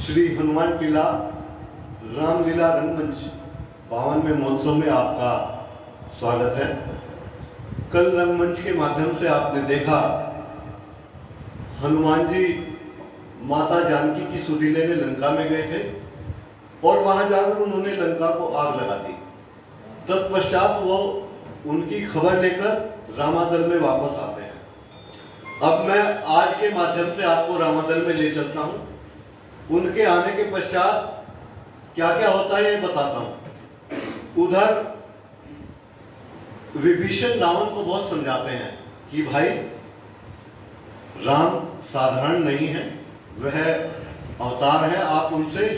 श्री हनुमान टीला रामलीला रंगमंच 52वें महोत्सव में आपका स्वागत है। कल रंगमंच के माध्यम से आपने देखा हनुमान जी माता जानकी की सुधि लेने लंका में गए थे और वहां जाकर उन्होंने लंका को आग लगा दी। तत्पश्चात वो उनकी खबर लेकर रामादल में वापस आते हैं। अब मैं आज के माध्यम से आपको रामादल में ले चलता हूं। उनके आने के पश्चात क्या क्या होता है ये बताता हूं। उधर विभीषण रावण को बहुत समझाते हैं कि भाई राम साधारण नहीं है, वह अवतार है, आप उनसे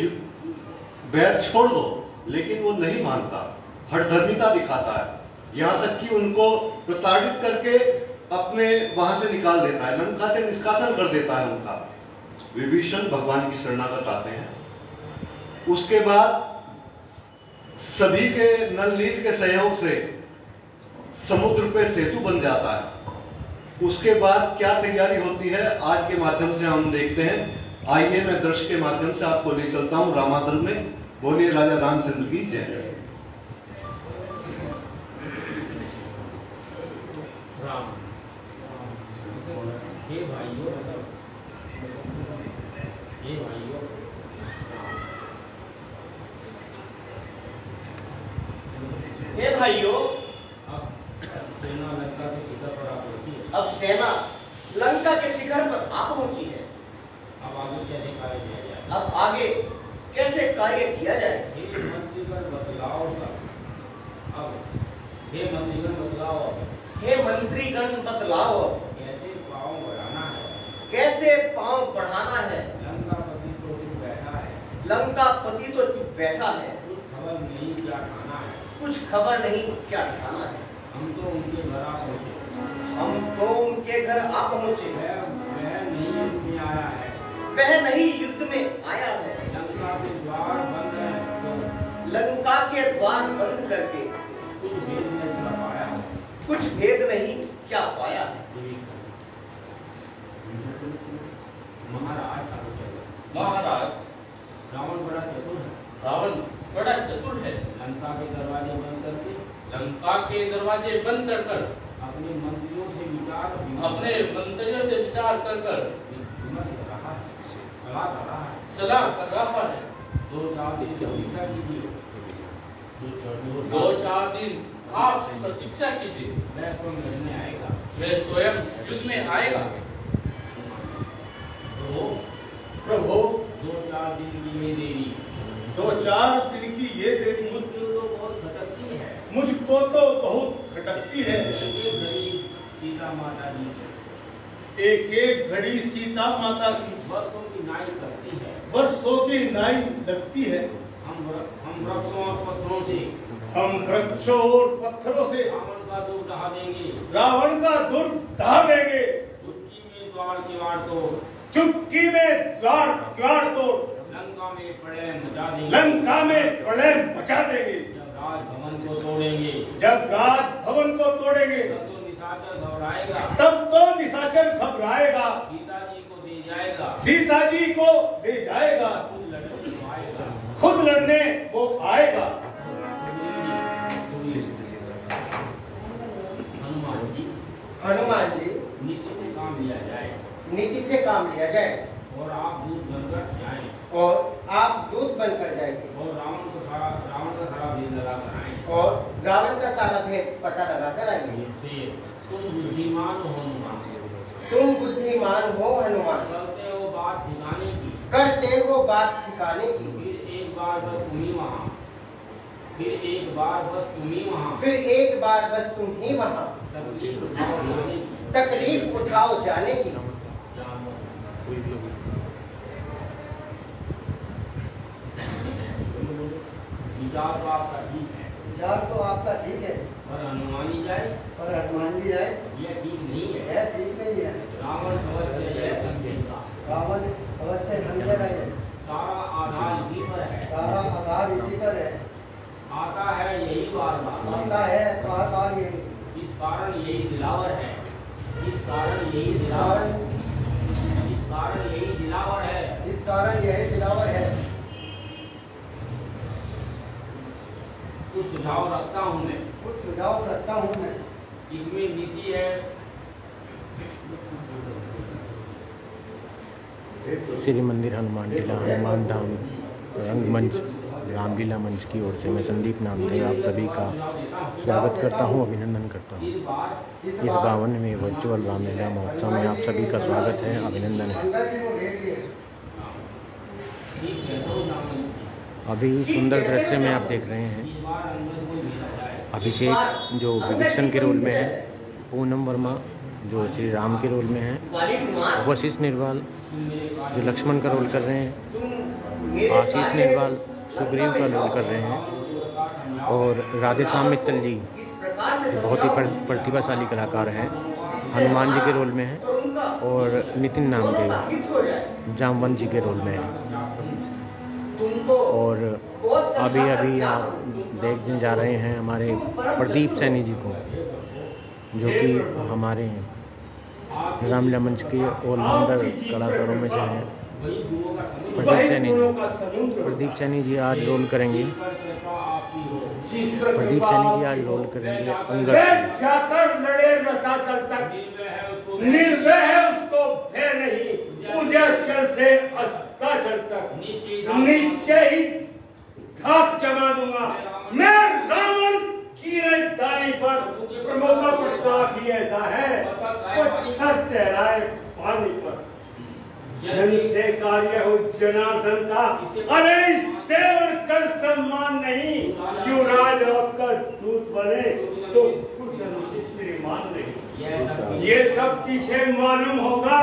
बैर छोड़ दो। लेकिन वो नहीं मानता, हठधर्मिता दिखाता है, यहां तक कि उनको प्रताड़ित करके अपने वहां से निकाल देता है, लंका से निष्कासन कर देता है उनका। विभीषण भगवान की शरणागत आते हैं। उसके बाद सभी के नल नील के सहयोग से समुद्र पे सेतु बन जाता है। उसके बाद क्या तैयारी होती है आज के माध्यम से हम देखते हैं। आइए मैं दृश्य के माध्यम से आपको ले चलता हूं रामादल में। बोलिए राजा रामचंद्र की जय। हे भाइयों, हे भाइयों, हे भाइयों, अब सेना लंका के शिखर पर आ पहुंची है। अब सेना लंका के शिखर पर आ पहुंची है। अब आगे कैसे कार्य किया जाए? अब आगे कैसे कार्य किया जाए? हे मंत्रीगण बतलाओ सब। अब हे मंत्रीगण बतलाओ अब। हे मंत्रीगण बतलाओ अब। कैसे पाँव बढ़ाना है? कैसे पांव बढ़ाना है? लंकापति तो चुप बैठा है। लंकापति तो चुप बैठा है। कुछ खबर नहीं क्या खाना है। कुछ खबर नहीं क्या खाना है। हम तो उनके घर आ पहुंचे। हम तो उनके घर आ पहुंचे। वह नहीं युद्ध में आया है। वह नहीं युद्ध में आया है। लंका के द्वार बंद है तो लंका के द्वार बंद करके कुछ भेद नहीं कर पाया। कुछ भेद नहीं क्या पाया है। महाराज, रावण बड़ा चतुर है। रावण बड़ा चतुर है। लंका के दरवाजे बंद करके लंका के दरवाजे बंद कर कर अपने मंत्रियों से अपने मंत्रियों से विचार कर कर विमर्श कर रहा है, सलाह कर रहा है। सलाह कर रहा है। 2-4 दिन की प्रतीक्षा कीजिए। 2-4 दिन आप प्रतीक्षा कीजिए। वह स्वयं लड़ने आएगा। वह स्वयं युद्ध में आएगा। प्रभु 2-4 दिन की ये देरी 2-4 दिन की ये देरी मुझको तो बहुत खटकती है। मुझको तो बहुत खटकती है। एक घड़ी सीता माता जी एक एक घड़ी सीता माता की वर्षों की नाई करती है। वर्षों की नाई लगती है। हम वृक्षों और पत्थरों से हम वृक्षों और पत्थरों से रावण का दूर ढहा देंगे। रावण का दुर ढहा देंगे। चुटकी में द्वार किवाड़ तोड़, चुटकी में द्वार किवाड़ तोड़, लंका में प्रलय मचा देंगे। लंका में प्रलय मचा देंगे। जब राजभवन को तोड़ेंगे जब राजभवन को तोड़ेंगे तब तो निशाचर घबराएगा। तब तो निशाचर घबराएगा। सीता जी को दे जाएगा। सीता जी को दे जाएगा। खुद लड़ने को आएगा। खुद लड़ने वो आएगा। हनुमान जी, हनुमान जी नीचे से काम लिया जाए नीति से काम लिया जाए और आप दूध बनकर जाएं और आप दूत बनकर जाइए और रावण का सारा भेद लगा कर आएं। और रावण का सारा भेद पता लगा कर आइए। इससे तुम बुद्धिमान हो हनुमान। तुम बुद्धिमान हो हनुमान। करते हो बात ठिकाने की। करते हो बात ठिकाने की। फिर एक बार बस तुम ही वहाँ। फिर एक बार बस तुम ही वहाँ। फिर एक बार बस तुम ही वहाँ तकलीफ उठाओ जाने की। तकलीफ उठाओ जाने की। विचार तो आपका ठीक है विचार तो आपका ठीक है पर हनुमान जी जाए पर हनुमान जी जाए यह ठीक नहीं है। यह ठीक नहीं है। रावण अवश्य यह समझेगा। रावण अवश्य समझे रहे। सारा आधार इसी पर है। सारा आधार इसी पर है। आता है यही बार बार। आता है तो आधार यही। इस कारण यही दिलावर है। इस कारण यही दिलावर है। इस कारण यह दिलावर है। कुछ सुझाव रखता हूँ मैं, कुछ सुझाव रखता हूँ मैं। इसमें नीति है। श्री मंदिर हनुमान टीला हनुमान धाम रंगमंच रामलीला मंच की ओर से मैं संदीप नामदेव आप सभी का स्वागत करता हूं, अभिनंदन करता हूं। इस 52वें वर्चुअल रामलीला महोत्सव में आप सभी का स्वागत है, अभिनंदन है। अभी सुंदर दृश्य में आप देख रहे हैं अभिषेक जो विभीषण के रोल में है, पूनम वर्मा जो श्री राम के रोल में है, वशिष्ठ निर्वाल जो लक्ष्मण का रोल कर रहे हैं, आशीष निर्वाल सुग्रीव का रोल कर रहे हैं और राधेश्याम मित्तल जी जो बहुत ही प्रतिभाशाली कलाकार हैं हनुमान जी के रोल में हैं और नितिन नामदेव जामवंत जी के रोल में हैं। और अभी अभी आप देखने जा रहे हैं हमारे प्रदीप सैनी जी को, जो कि हमारे रामलीला मंच के ऑलराउंडर कलाकारों में से हैं। प्रदीप सैनी जी आज रोल करेंगे। प्रदीप सैनी जी आज रोल करेंगे अंगद। जाकर लड़े रसातल तक, निर्भय है उसको भय नहीं, उदयाचल से अस्ताचल तक निश्चय ही धाक जमा दूंगा। मैं रावण की राजधानी पर प्रमोद का प्रताप ही ऐसा है, पत्थर तैराए पानी पर। जन से कार्य हो जनार्दन का, अरे सेवन कर सम्मान नहीं, युवराज आपका दूत बने तो कुछ अनुचित श्रीमान नहीं। ये सब पीछे मालूम होगा,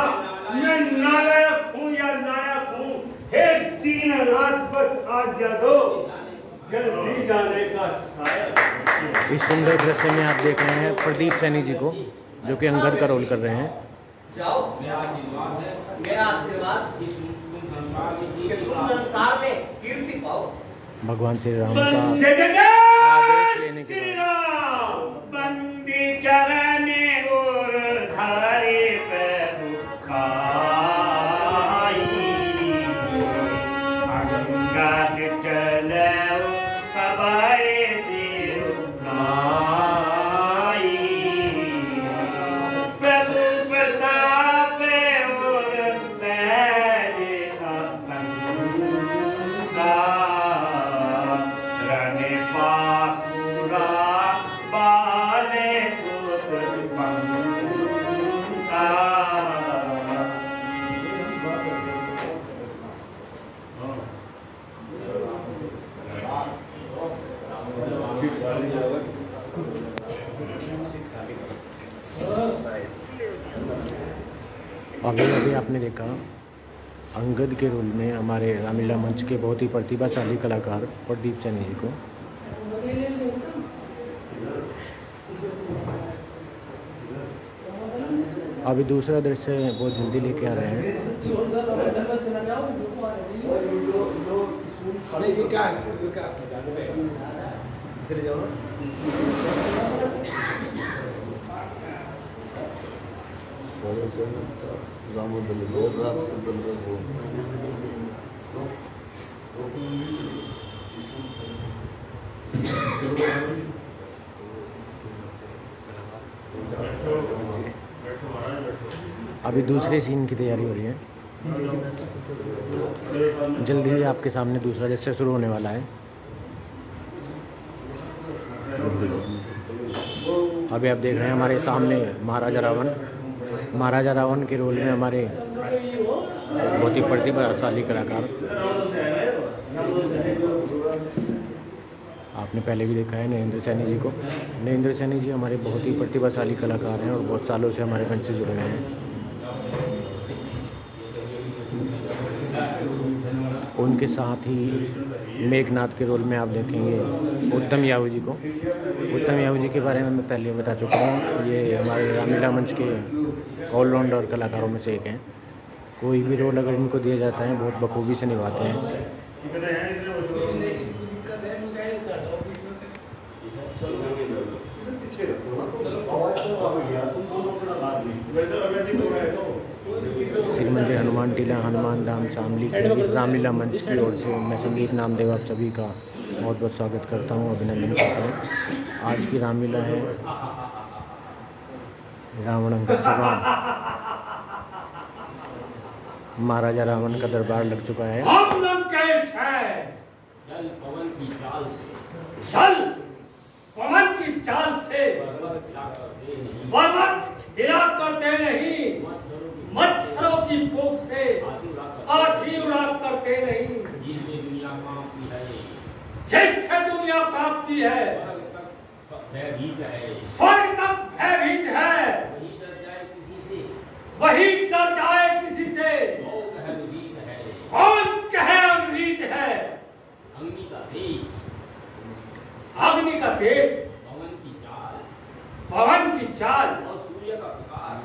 मैं नालायक हूँ या लायक हूँ। हे दीननाथ बस आज्ञा दो, जल्दी जाने का साया। इस सुंदर दृश्य में आप देख रहे हैं प्रदीप सैनी जी को, जो कि अंगद का रोल कर रहे हैं। जाओ, मेरा आशीर्वाद कि तुम संसार में कीर्ति पाओ। भगवान श्री राम का आदेश लेने के बाद बंदी चरने और धारे पे अंगद चले सवारे से प्रभु प्रताप और सहज संगा रने पापुरा बाले सुत पंगा। अभी अभी आपने देखा अंगद के रोल में हमारे रामलीला मंच के बहुत ही प्रतिभाशाली कलाकार प्रदीप सैनी जी को। अभी दूसरा दृश्य बहुत जल्दी लेके आ रहे हैं। अभी दूसरे सीन की तैयारी हो रही है, जल्दी ही आपके सामने दूसरा दृश्य शुरू होने वाला है। अभी आप देख रहे हैं हमारे सामने महाराजा रावण के रोल में हमारे बहुत ही प्रतिभाशाली कलाकार, आपने पहले भी देखा है नरेंद्र सैनी जी को। नरेंद्र सैनी जी हमारे बहुत ही प्रतिभाशाली कलाकार हैं और बहुत सालों से हमारे मंच से जुड़े हुए हैं। उनके साथ ही मेघनाथ के रोल में आप देखेंगे उत्तम याहू जी को। उत्तम याहू जी के बारे में मैं पहले बता चुका हूँ, ये हमारे रामलीला मंच के ऑलराउंडर कलाकारों में से एक हैं। कोई भी रोल अगर इनको दिया जाता है बहुत बखूबी से निभाते हैं। श्री मंदिर हनुमान टीला हनुमान धाम शामली के इस रामलीला मंच की ओर से मैं संदीप नामदेव आप सभी का बहुत बहुत स्वागत करता हूँ, अभिनंदन करता हूँ। आज की रामलीला है रावण अंगद संवाद। महाराजा रावण का दरबार लग चुका है। हम लंकेश है जल पवन की चाल से जल पवन की चाल से पर्वत क्या करते नहीं, पर्वत हिला करते नहीं, मच्छरों की फूंक से आधी उड़ा करते नहीं, जिससे दुनिया कांपती है, जिससे दुनिया कांपती है, स्वर्ग तक भयभीत है, स्वर्ग तक भयभीत है, वही डर जाए किसी से, वही डर जाए किसी से, कौन कहे विदित है, कौन कहे अमृत है। अग्नि का तेज, अग्नि का तेज, पवन की चाल पवन की चाल और सूर्य का प्रकाश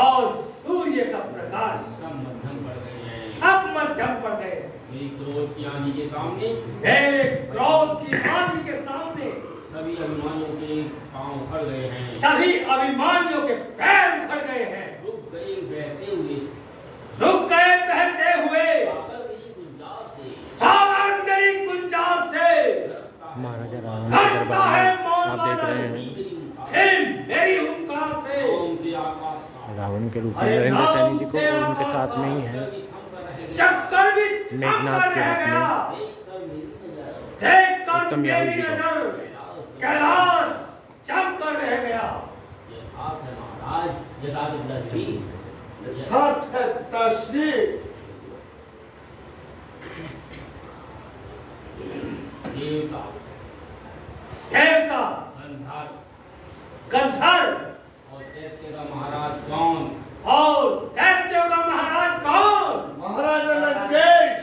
और सूर्य का प्रकाश सब मध्यम पड़ गए हैं। सब मध्यम पड़ गए। मेरी क्रोध की आंधी के सामने मेरे क्रोध की आंधी के सामने सभी अभिमानियों के पांव उखड़ गए हैं, सभी अभिमानियों के पैर उखड़ गए हैं, रुक गए बहते हुए, रुक गए बहते हुए, सागर की गुंजार से, सागर मेरी गुंजार से महाराजा रावण के दरबार में आप देख रहे हैं फिर मेरी हुंकार से ओम से आकाश का रावण के रूप में नरेंद्र सैनी जी को और उनके साथ में ही है चक्कर भी थम मेघनाथ कर के रह रूप में। गया, देख कर उत्तम यादव मेरी जी को। नजर कैलाश चम कर रह गया। ये आप है महाराज यथार्थ देवता देवता गंधर्व गंधर्व और दैत्य का महाराज कौन? और दैत्यों का महाराज कौन? महाराजा लंकेश।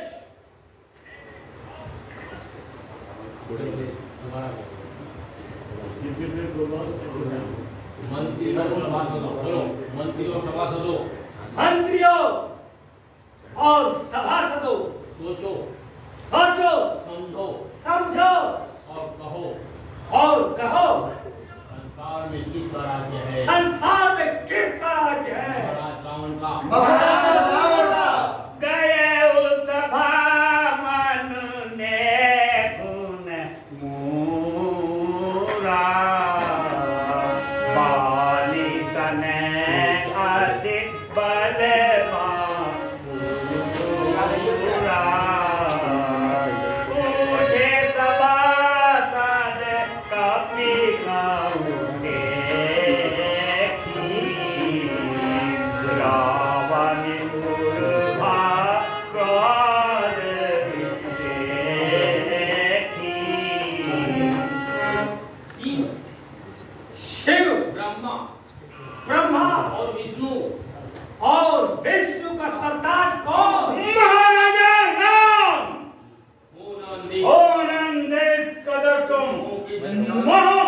मंत्री और सभासदों, बोलो मंत्री और सभासदों, मंत्रियों और सभासदों, सोचो, सोचो, समझो समझो और और कहो कहो संसार में किसका राज्य है? संसार में किसका राज्य है? महाराज रावण का। महाराजा रावण का। गए उस भामन ने गुण मूरा, बालिक ने अधिक बलवान पूरा। उठे सभासद कपि गाँवके रावण मूर्धा क्रोध देखी। शिव ब्रह्मा ब्रह्मा और विष्णु और विष्णु का सरताज कौन? महाराजा राम ओनंदी ओनंदेश कदर तुम मोह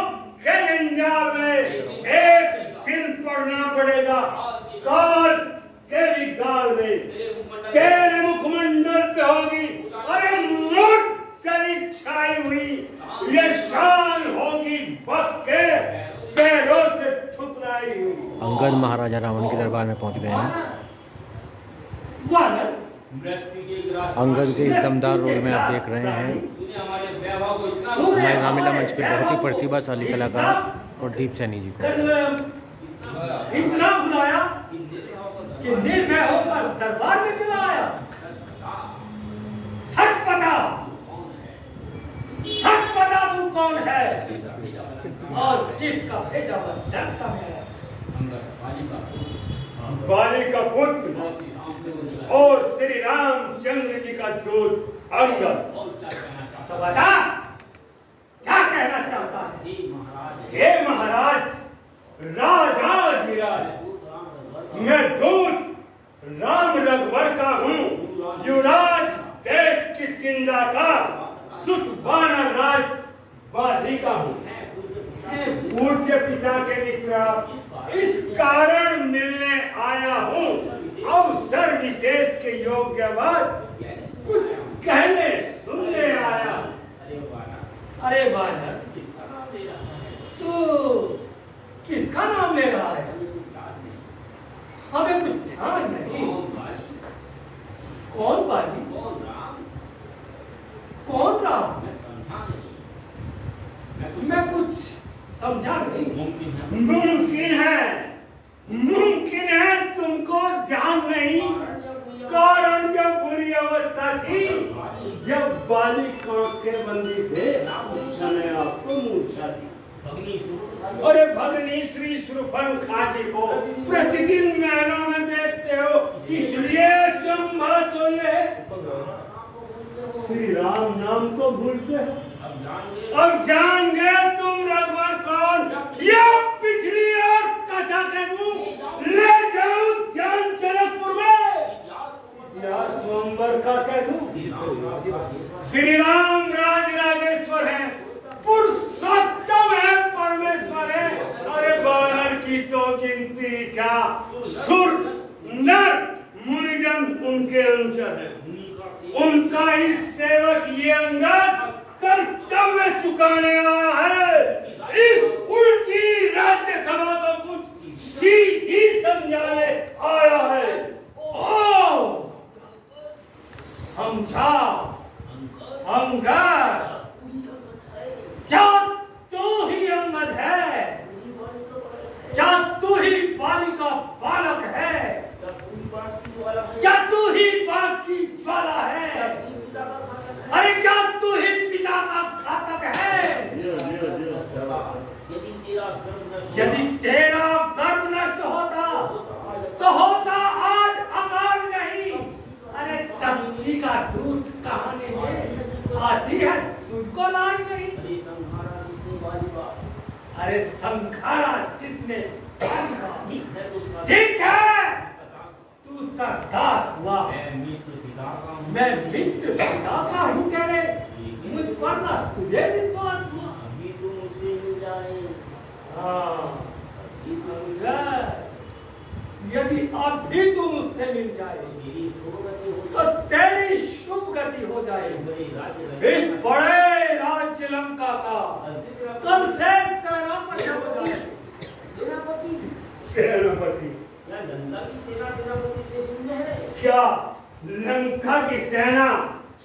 के जंजाल में एक दिन पड़ना पड़ेगा। काल तेरी गाल में तेरे मुखमंडल पे होगी। अरे मुठ तेरी छाई हुई ये शान होगी वक्त के पैरों से ठुकराई हुई। अंगद महाराजा रावण के दरबार में पहुंच गए हैं। वानर मृत्यु के ग्रास अंगद के इस दमदार रोल में आप देख रहे हैं तूने हमारे वैभव को इतना हमारे रामलीला मंच के बहुत ही प्रतिभाशाली कलाकार प्रदीप सैनी जी को। इतना बुलाया कि निर्भय होकर दरबार में चला आया। सच बता तू कौन है और किसका भेजा हुआ जनता है? बाली का पुत्र और श्री रामचंद्र जी का दूत अंगद। तो बता क्या कहना चाहता है? हे महाराज राजाधिराज, मैं दूत राम रघुवर का हूँ, युवराज देश किष्किंधा का, सुत वानर राज बाली का हूँ। पूज्य पिता के मित्र इस कारण मिलने आया हूँ। अवसर विशेष के योग्य बात कुछ कहने सुनने आया। अरे वानर, तू किसका नाम ले रहा है? हमें कुछ ध्यान नहीं। कौन बाली? कौन राम? कौन राम? मैं समझा नहीं। मैं कुछ समझा नहीं। मुमकिन है तुमको ध्यान नहीं। कारण जब बुरी अवस्था थी, जब बालिक आंखें बंदी थे, उस समय आपको मूर्छा थी। अरे भगनी श्री सुरफन जी को प्रतिदिन महलों में देखते हो, इसलिए चंबा तो ये श्री राम नाम को भूलते हो। अब जान गए तुम रघुवर कौन? या पिछली और कथा के दूं, ले जाऊं ध्यान जनकपुर में, या स्वयंवर का कह दूं। श्री राम राज राजेश्वर है, पुरुषोत्तम है, परमेश्वर है। अरे बानर की तो गिनती क्या, सुर नर मुनिजन उनके अनुचर है। उनका ही सेवक ये अंगद कर्तव्य चुकाने आया है। इस उल्टी राज्य सभा को कुछ सीधी समझाने आया है। ओ समझा अंगद, क्या तू ही अंगद है? क्या तू ही बालिका बालक है? क्या तू ही बात की ज्वाला है? अरे क्या तू ही पिता का घातक है? यदि तेरा गर्भ नष्ट होता तो होता आज आकाश नहीं। अरे तपसी का दूध कहानी में आती है, तुझको लाज नहीं। अरे संखारा जिसने ठीक है, तू उसका दास हुआ। मैं मित्र पिता का हूँ कह रहे, मुझ पर ना तुझे विश्वास हुआ। हाँ, यदि अब भी तू मुझसे मिल जाए तो तेरी शुभ गति हो जाएगी। इस बड़े राज्य लंका का कल से सेनापति हो जाए। सेनापति क्या लंका की सेना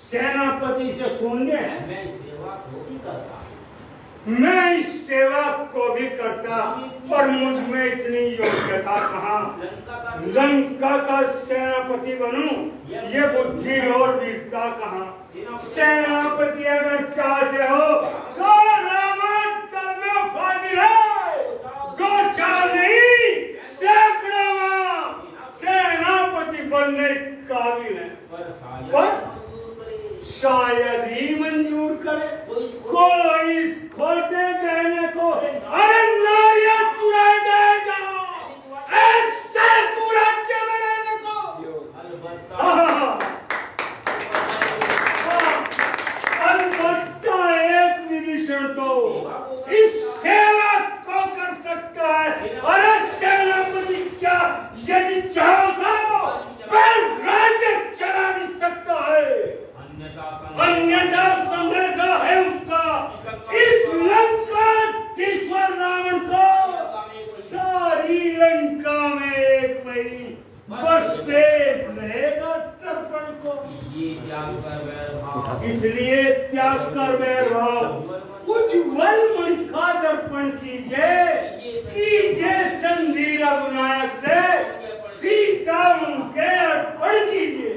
सेनापति से शून्य है? मैं इस सेवा को भी करता, पर मुझ में इतनी योग्यता कहाँ। लंका का सेनापति बनूं, ये बुद्धि और वीरता कहाँ। सेनापति अगर चाहते हो तो रावण दल में फाजिल है, दो चार नहीं सैकड़ों सेनापति बनने काबिल है। पर शायद ही मंजूर करे कोई इस खोटे गहने को। अरे नारियां चुराए जाए जाओ, ऐसे पूरा राज्य में रहने को। अलबत्ता एक विभीषण तो इस सेवा को कर सकता है। अरे सेनापति क्या यदि चाहो तो वह राज्य चला भी सकता है। अन्यथा संदेशा है उसका इस लंकाधीश्वर रावण को सारी लंका में एक नहीं, बस शेष रहेगा तर्पण को। इसलिए त्याग कर वैरभाव, उज्ज्वल मन का दर्पण कीजिए संधि रघुनायक से, सीता उनके अर्पण कीजिए।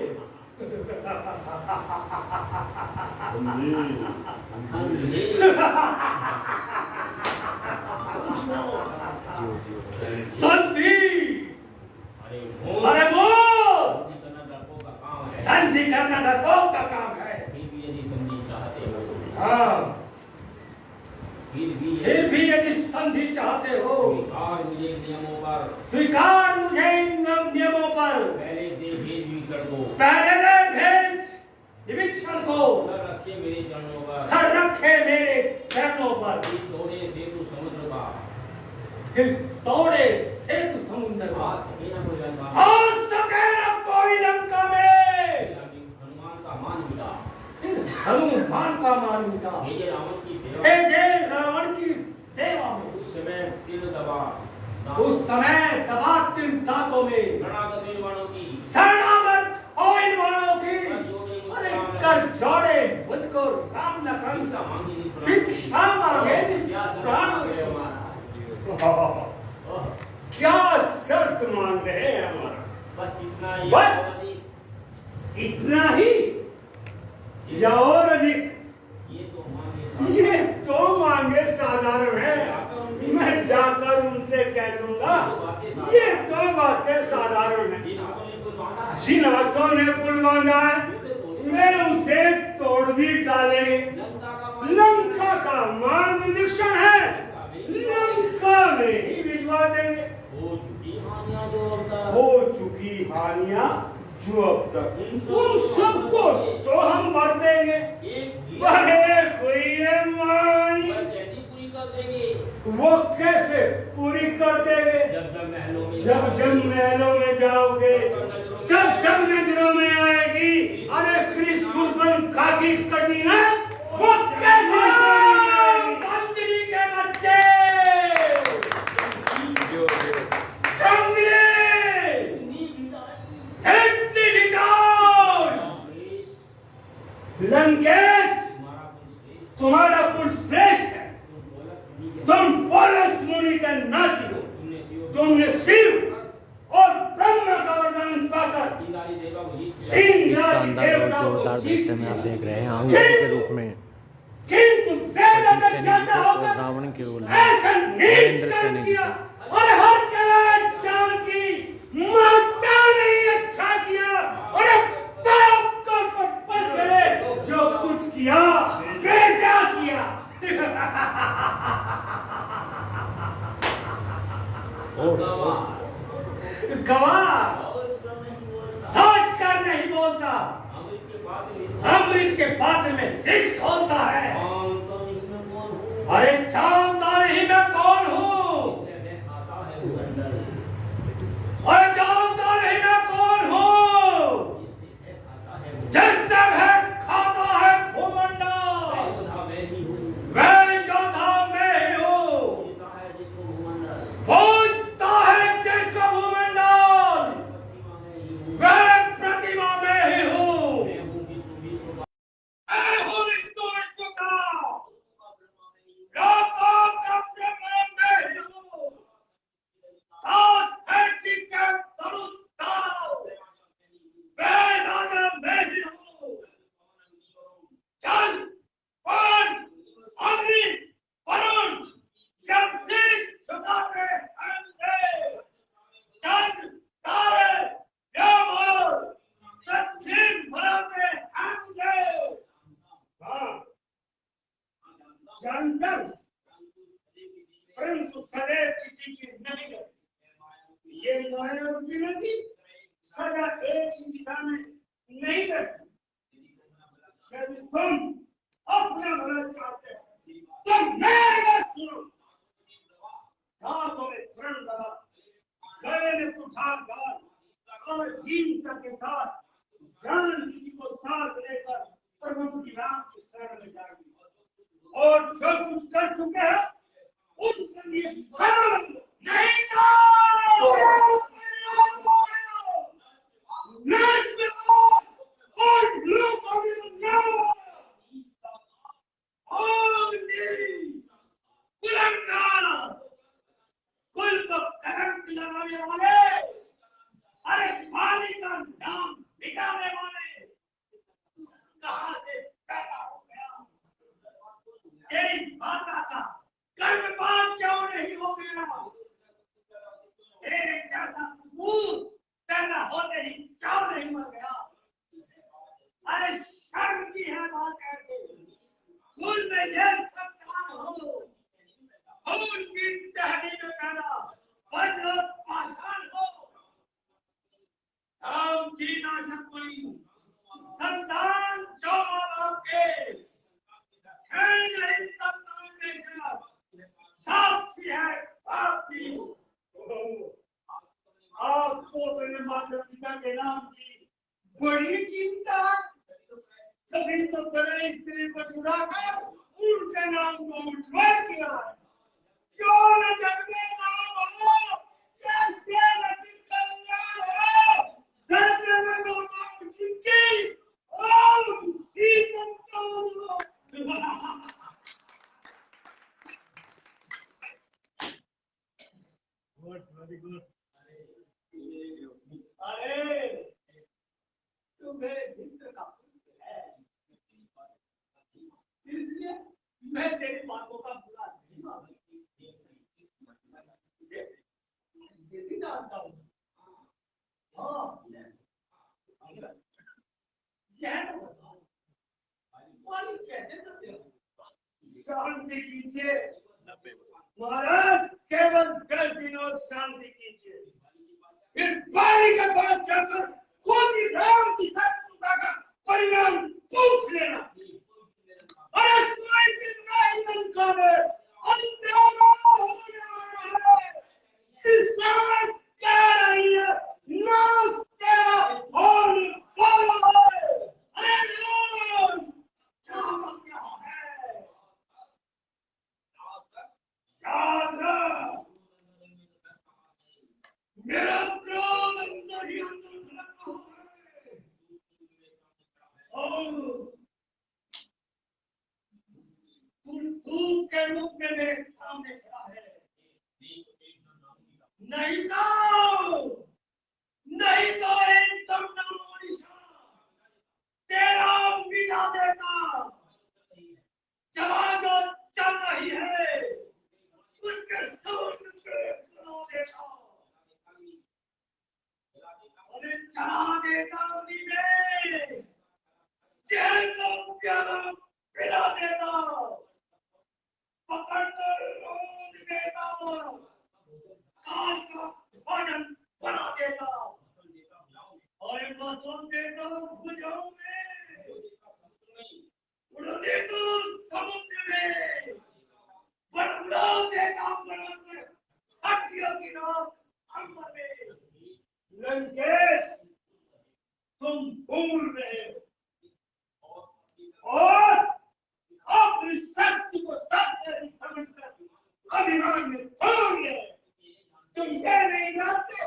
संधि, अरे बोल, संधि करना डरपोक का काम है। हाँ, फिर भी यदि संधि चाहते हो, स्वीकार मुझे इन नियमों पर। पहले दे भेज विभीषण को, सर रखे मेरे चरणों पर। फिर तोड़े सेतु समुद्र का, हो सके न कोई लंका में। हनुमान का मान मिटा, भेजे रावण की सेवा में। उस समय दबा तीन दांतों में शरणागत हो इन वाणों की भिक्षा मांगी भिक्षा मांगे प्राण निष्काम। हमारा क्या शर्त मान रहे हैं हमारा? बस इतना ही बस इतना ही या और अधिक? ये तो मांगे ये तो मांगे साधारण है। मैं जाकर उनसे कह दूंगा ये तो बातें साधारण है। जिन हाथों ने जिन हाथों ने पुल बांधा है पुल बांधा है वे उसे तोड़ भी डालेंगे। लंका का मान विदीक्षण है, लंका में ही भिजवा देंगे। हो चुकी हानियां जो होता हो चुकी हानियां जो अब तक उन सबको तो हम भर देंगे। एक अरे कोई ये मानी कैसी पूरी कर देंगे वो कैसे पूरी कर देंगे? जब जब महलों में जब जब महलों में जाओगे, जब जब नजरों में आएगी अरे श्री सुरबन खाकी कटीना वो कैसे मंत्री के बच्चे लंकेश तुम्हारा कुल श्रेष्ठ है। तुम पौलुस मुनि के नाती हो। तुमने शिव और ब्रह्म का वरदान पाकर इन इस शानदार और जोरदार दृश्य में आप देख रहे हैं आंगन के रूप में किंतु वेद अगर जाता और होगा रावण के रोल में ऐसा नीच नरेंद्र कर्म सैनी जी किया को और हर जगह जानकी माता ने अच्छा किया और पाप का पथ पर चले जो कुछ किया बेटा किया। गवाह सोच कर नहीं बोलता। अमृत के पात्र में विष खोलता है। अरे जानता नहीं मैं कौन हूँ। अरे जानता नहीं मैं कौन हूँ। जिससे वह खाता है भूमंडल वह योद्धा मैं ही हूँ। पूजता है जिसको भूमंडल वह प्रतिमा में ही हूँ। मैं हूँ विष्णु विश्व का लोकों का ब्रह्मा मैं ही हूँ। दास है जिसके धनुष ताव वह राजा मैं ही हूँ। जल वन अग्नि वरुण सब शीश झुकाते हैं मुझे। चंद्र तारे यम और दक्षिण बनाते हैं मुझे। हाँ, जानकर परंतु सदैव किसी की नहीं रहती। ये माया रूपी नदी सदा एक ही दिशा में नहीं रहती। यदि तुम अपना भला चाहते हो तो मेरी बात सुनो। हाथों में चरण दबा, गले में कुठार डाल और जीवता के साथ जानकी जी को साथ लेकर प्रभु की नाम की शरण में जाएंगे और जो कुछ कर चुके हैं उसके लिए क्षमा नहीं और लोगों में बदलाव कुल को करंट लगाने वाले अरे पानी का नाम मिटाने वाले कहां से पैदा हो गया? तेरी माता का गर्भपात क्यों नहीं हो गया? तेरे जैसा कुकुर पैदा होते ही क्यों नहीं मर गया? अरे शर्म की है बात ऐसे कुल में ये संतान हो खून की टहनी में पैदा वज्र पाषाण हो राम की नाशक हुई संतान जो बाप के साक्षी है आपकी। आपको अपने माता पिता के नाम की बड़ी चिंता। तभी तो बड़े स्त्री को चुराकर उनके नाम को उज्जवल किया। क्यों न जग में नाम हो कैसे नदी कल्याण हो जन्म में नाम जिनकी और सी संतान हो। तुम्हें मित्र का पुत्र है, इसलिए मैं तेरी बातों का बुरा नहीं मानता। किसी जानता हूँ। हाँ, यह तो बताओ, पानी कैसे करते हो? शांति कीजिए महाराज, केवल 10 दिन और शांति कीजिए, फिर पानी के बाद जाकर खुद ही राम की शत्रुता का परिणाम पूछ लेना। अरे स्वयं इब्राहिम लंका में अंधेरा होने वाला है, किसान कह रही है नाश तेरा होने वाला है। अरे राम, क्या है? मेरा क्रोध अंदर ही अंदर भड़का हुआ है। तू के रूप में मेरे सामने खड़ा है। नहीं तो एकदम नामोनिशान तेरा मिटा देगा। चला जो चल रही है उसके समुद्र पे चला देगा, अरे चला देगा उन्हीं में, जेल को प्याला पिला देगा, पकड़कर रोक देगा, काल का भोजन बना देगा, और बसों देगा भुजाओं में, उड़ा देगा समुद्र में, बड़बड़ा देगा बड़बड़ हड्डियों की राख अंबर में। लंकेश, तुम भूल रहे हो और अपनी शक्ति को सबसे अधिक समझकर अभिमान में छोड़ ले। तुम ये नहीं जानते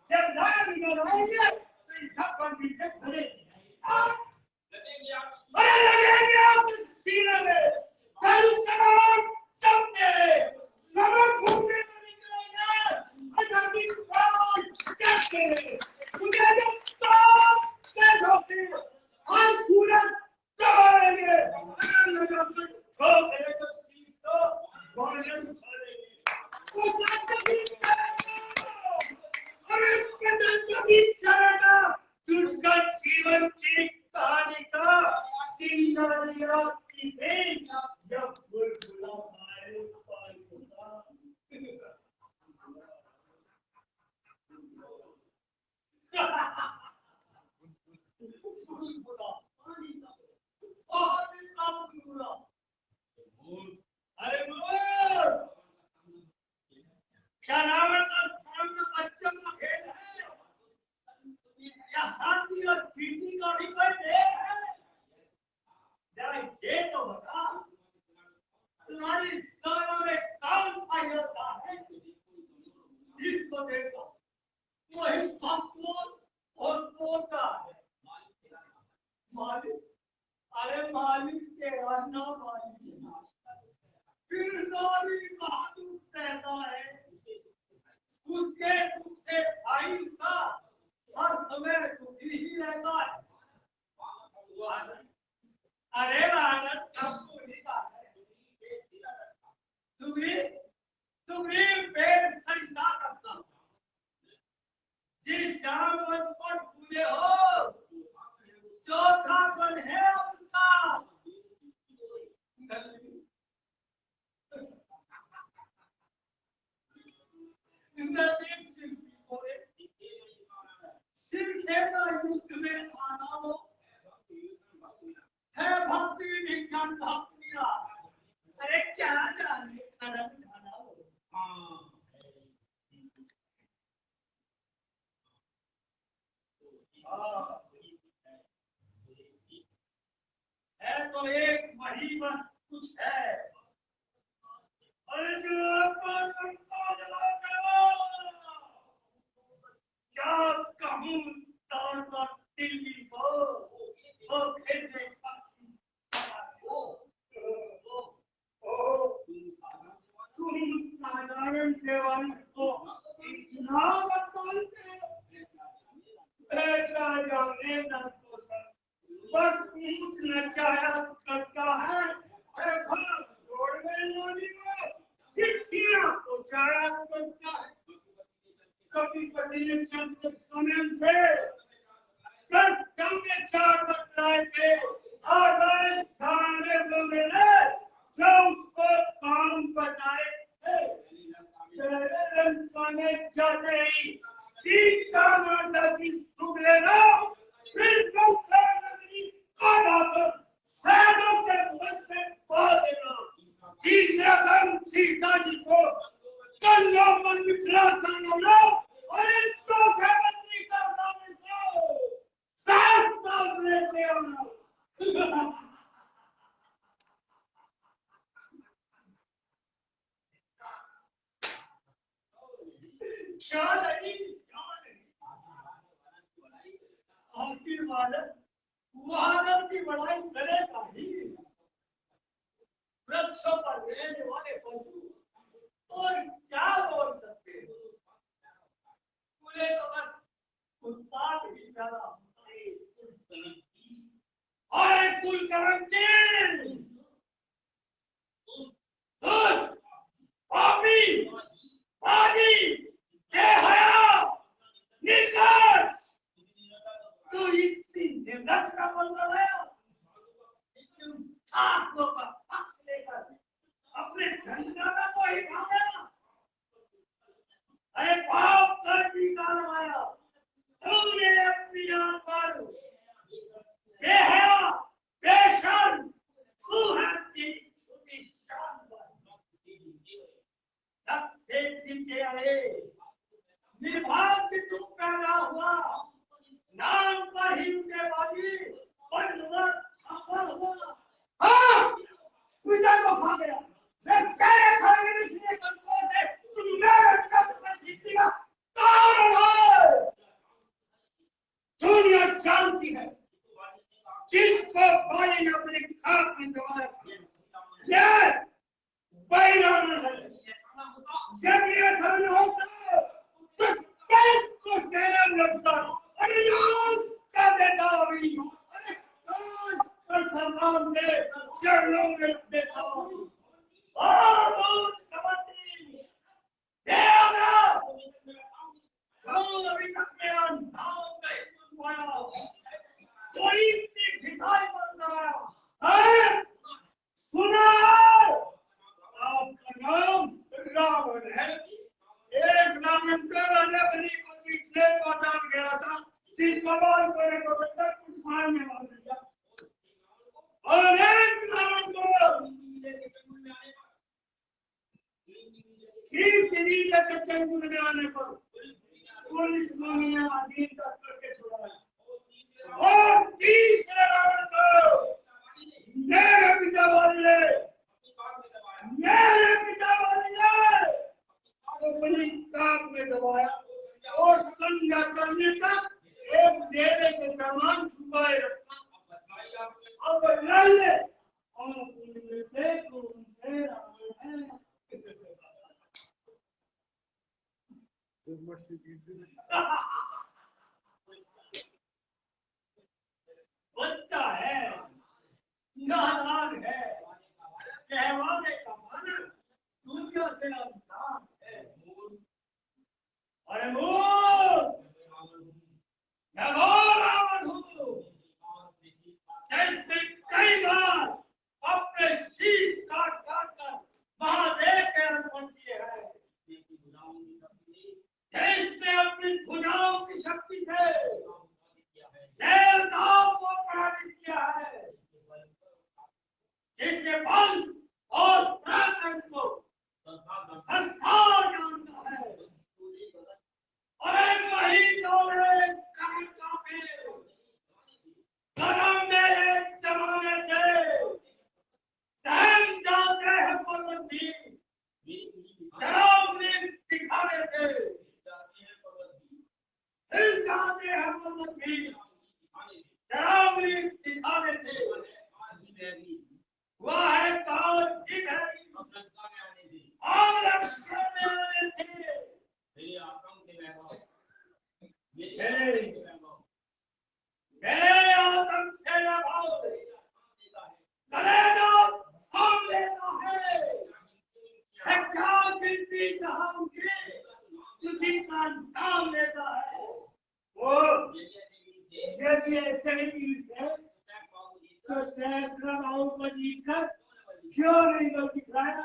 जब राम इधर आएंगे तो इस सब पर भी धरेंगे। अरे लगेंगे आप सीने में धनुष कमान सब तेरे समर घूमने में निकलेंगे। अजामी कुमार कैसे तुझे जब सब देश होती आज सूरज चढ़ेंगे, अगर लगाकर ठोकरे जब शीश तो भोजन चलेंगे। वो कभी चलेगा, अरे कभी चलेगा तुझका जीवन की कहानी का चिंगारियां की देन जब बुलबुला आए पानी का। बुलबुला पानी का पानी का बुलबुला। अरे मोर, क्या रावण का सामने बच्चों का खेल है या हाथी और चींटी का भी कोई देर है? जरा ये तो बता, तुम्हारी सेना में कौन सा योद्धा है जिसको देखो वही भक्तों और पोता है? मालिक, अरे मालिक तेरा ना मालिक किरदारी बहादुर सहता है, उसके दुख से भाई का हर समय दुखी ही रहता है। अरे भारत सबको लिखा है, तुम्हें पेड़ खरीदा करता जिस जानवर पर पूरे हो चौथा गुण है उसका। युद्ध में खाना हो है भक्ति भीषण भक्ति। अरे क्या जाने खाना हो। है तो एक वही बस कुछ है, अरे जो जला क्या कहूँ तार पर दिल्ली को वो खेलने पक्षी। तुम साधारण सेवन को इतना बताते, बेटा जाने न तो सब बस पूछना चाहा करता है, अरे भाग दौड़ में नानी में चिट्ठियां पहुंचाया करता है। कभी कभी ने चलते समय से कल चलते 4 बतलाए थे, आ गए थाने को मिले जो उसको काम बताए थे। तेरे लंका में जाते ही सीता माता की सुध लेना, फिर लंका नगरी को लाकर सैनों के मुख से पा देना। तीसरा काम सीता जी को कंधों पर बिठा कर लाना और एक चौथे मंत्री का नाम को साथ साथ लेते आना। क्या नहीं, आखिर वानर की बड़ाई करेगा ही। वृक्षों पर रहने वाले पशु और क्या बोल सकते हैं? उन्हें तो बस उत्पाद ही ज्यादा होता है। अरे कुलकर्णी, दुष्ट, पापी, पाजी, बेहया, निकट, तू इतनी निर्लज का बंदा है। आत्मा का पक्ष लेकर अपने जनदाता को ही भागा। अरे पाप कर दी कारवाया, तुमने अपनी आंख पर बेहया, बेशर्म, तू है तेरी छोटी शान पर। तब से जीते आए, निर्भाग्य तू पैदा हुआ, नाम पर ही उनके बाजी बनवर सफल हुआ। हाँ, पूजा को खा गया। मैं तेरे खाने में इसलिए कंट्रोल है, तुम मेरे पिता की सिद्धि का कारण है। दुनिया जानती है, जिसको बाली ने अपने खाक में दबाया था, ये बैरान है। जब ये धन होता, तो कल को तेरा लगता, अरे नाश कर देता अभी, अरे कान पर सलाम दे, चरणों में देता हूँ। और बहुत कबड्डी, देवरा, कौन अभी तक मेरा नाम नहीं सुन पाया, कोई इतनी ढिठाई बन रहा है? सुना? आपका नाम रावण है। एक नामांतर राजा बनी को जीतने को जान गया था, जिसका बाल करने को बदला कुछ सामने मार दिया। और एक रावण को कीर्ति लेकर चंगुल में आने पर पुलिस मांगिया अधीन तक करके छुड़ाया। और तीसरे रावण को मेरे पिता वाली ने अपनी काक में दबाया और संध्या करने तक एक डेरे के सामान छुपाए रखा। अब लड़े और उनमें से कौन से रावण है? बच्चा है, नादान है, कहवाने का मन दुनिया से अनजान है। अरे मूर्ख, मैं वो रावण हूँ जिसने कई बार अपने शीश काट काट कर महादेव के अर्पण किए हैं, जिसने अपनी भुजाओं की शक्ति से देवताओं को पराजित किया है, जिसके बल और पराक्रम को संसार जानता है। अरे वही दौड़े कमचा में कदम मेरे जमाने थे, सहम जाते हैं पर्वत भी, जरावनी दिखाने थे, हिल जाते हैं पर्वत भी, जरावनी दिखाने थे। हुआ है काल ही है, और लक्ष्य में आने थे। मेरे आतंक से तो सहस्त्रबाहु को जीतकर क्यों नहीं बल दिखलाया?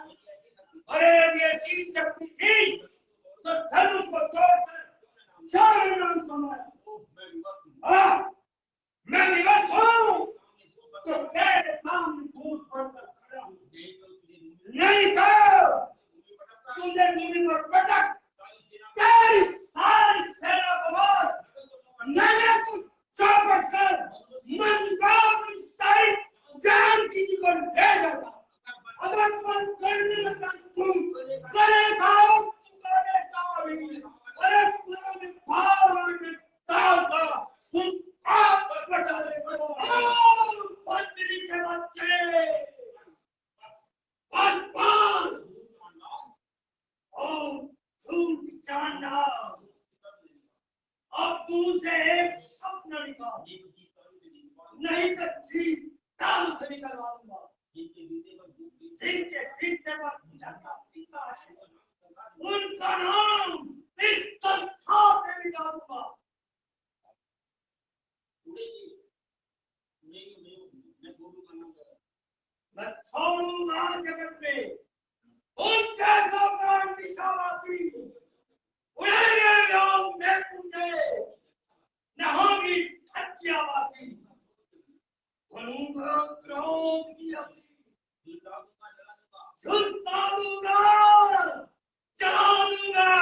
अरे यदि ऐसी शक्ति थी तो धनुष को तोड़कर क्यों नहीं नाम कमाया? मैं विवश हूँ तो तेरे सामने भूत बनकर खड़ा हूँ, नहीं तो तुझे भूमि पर पटक तेरी सारी सेना को मार मैंने तू चौपट कर मन का अपनी सारी जान किसी को ले जाता। अगर मन करने लगा तू तेरे साथ चुकाने का भी अरे पूरे भाव में ताल का उस आप बचा ले बंदी के बच्चे बस ओ तू जाना अब तू से एक शब्द न निकाल, नहीं तो जीत ताल से निकलवा दूंगा। जिनके पीछे पर जाता पिता है उनका नाम इस संसार में मिटा दूंगा। मैं छोड़ूंगा जगत में उन जैसों का निशाना भी उड़ेंगे लोग मैं पूछे न होगी धज्जियां बाकी बनूंगा क्रोध की अपनी झुलसा दूंगा जला दूंगा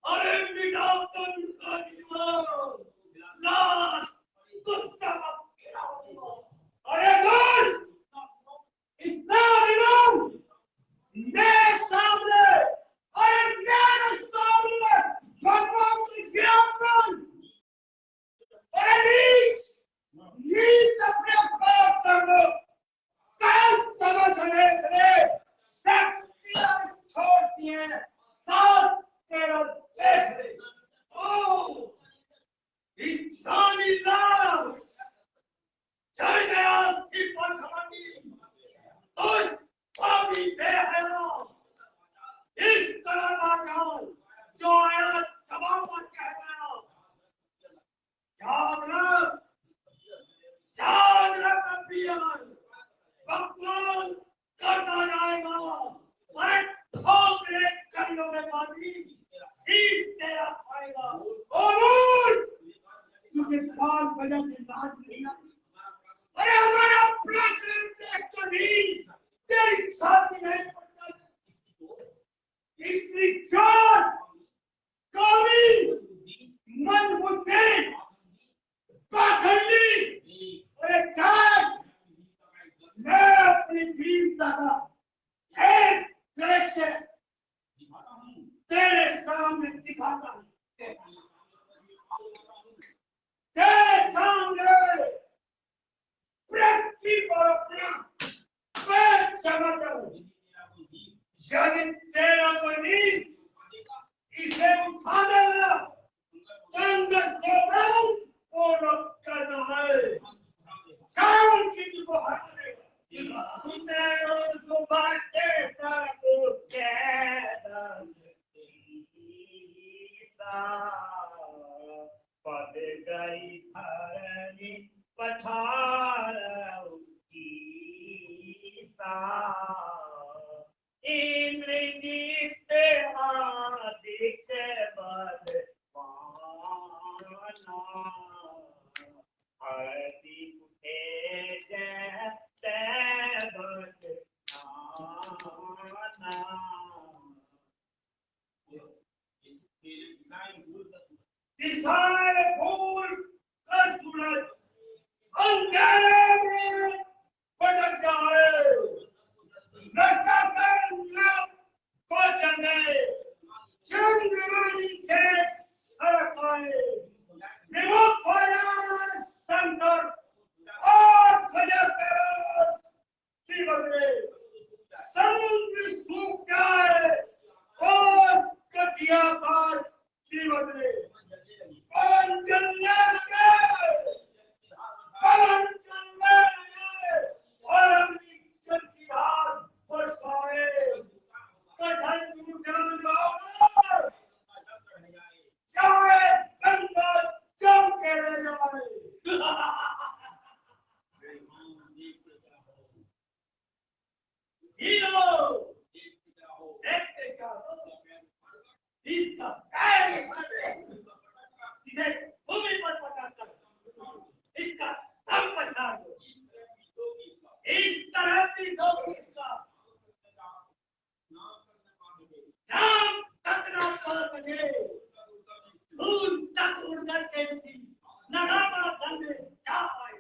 अरे मिटा तो उनका जीवन लाश गुस्सा खिला दूंगा। अरे दोस्त इतना दिनों मेरे सामने अरे मेरे सामने भगवान की ज्ञापन अरे नीच अपने बाप कर लो कल तमस ने शक्तियां छोड़ती हैं साथ तेरा देख ले ओ इंसानी लाल चढ़ गया सिर पर घमंडी तो पापी बेहयाम इस तरह का जान जो आया जवाब पर कह गया याद रख अभियान बकवास करता जाएगा अरे ठोकरे करियों में बाजी सीट तेरा खाएगा। और तुझे काल बजा के नाच नहीं आती? अरे हमारा पराक्रम देख कर भी तेरी छाती में पड़ता स्त्री चोर कामी मंदबुद्धि पाखंडी अरे त्याग मैं अपनी वीरता का एक दृश्य तेरे सामने दिखाता हूँ। तेरे सामने पृथ्वी पर अपना पैर चमकता हूँ। यदि तेरा कोई नींद इसे उठा देना संगत से पूर्ण करना है शाम की को हरा देगा। सुनेरो जुबान के साथ पद गई धरनी पठार की सा इंद्रजीत आदित्य बल पाना हसी उठे जय बल नाना दिशाएं भूल कर सूरज अंधेरे में भटक जाए रखा कर पहुंच गए चंद्रमा नीचे सड़क आए विमुख हो जाए संकर और खजा तेरा की बदले समुद्र सूख जाए और कटिया काश की बदले पवन चलने लगे पवन चलने लगे और अपनी जल की धार बरसाए कथन जान जाए गंगा जम के रह जाए हीरो देखते क्या हो इसका पैर इसे भूमि पर पकड़कर इसका दम पछाड़ दो इस तरह भी सो इसका नाम तक ना पा सके खून तक उड़ करके थी नगामा दल में जा पाए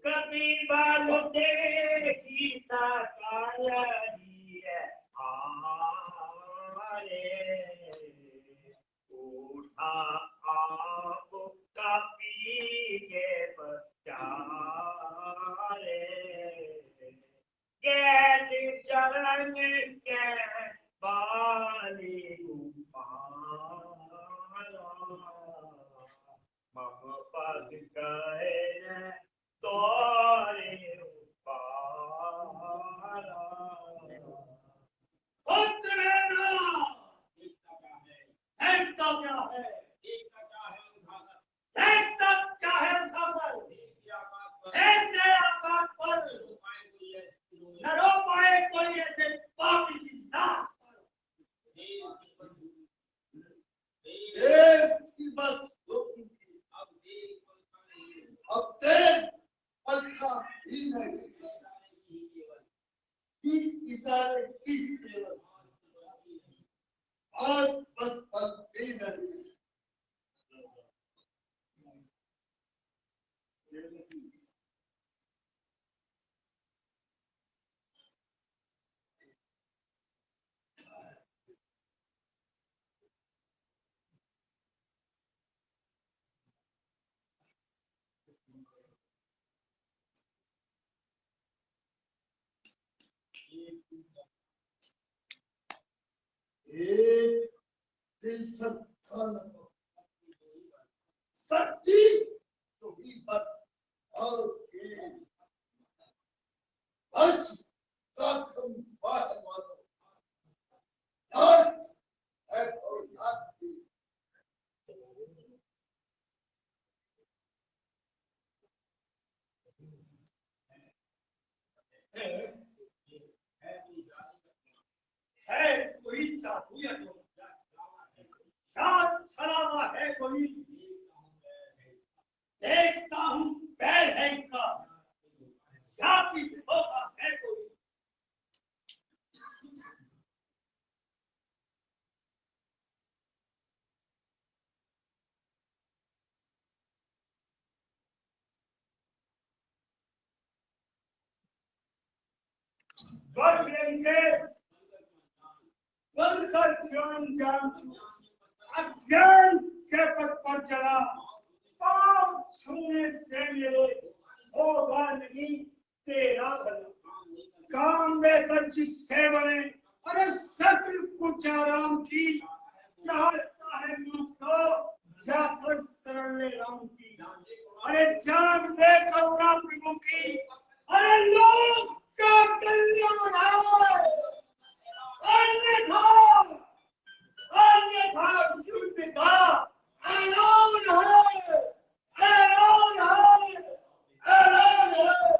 कभी बालों देखी सकाली है हारे उठा आप कभी के बचारे गैर चरण के बाली गुफारा मम पग गए तोरे उपारा उतरना देखता क्या है देखता चाहे उठाकर देखते आकाश पर न रो पाए कोई ऐसे पापी की लाश पर देव की बस अब देव पलका ही नहीं की इशारे की केवल आज बस पल ही नहीं एक दिल सच्ची तो ही पर और आज ताकम बाहर वालों याद है और याद थी है कोई जादू या शायद छलावा है कोई देखता हूँ पैर है इसका जाति धोखा है कोई बस लंकेश कर ज्ञान जान अज्ञान के पद पर चला पाप छूने से मेरे होगा नहीं तेरा भला काम लेकर जिससे बने अरे सत्य कुछ आराम की चाहता है मुझको जाकर शरण ले राम की अरे जाग दे करुणा प्रभु की अरे लोग का कल्याण है अन्यथा युद्ध का ऐलान है ऐलान है ऐलान है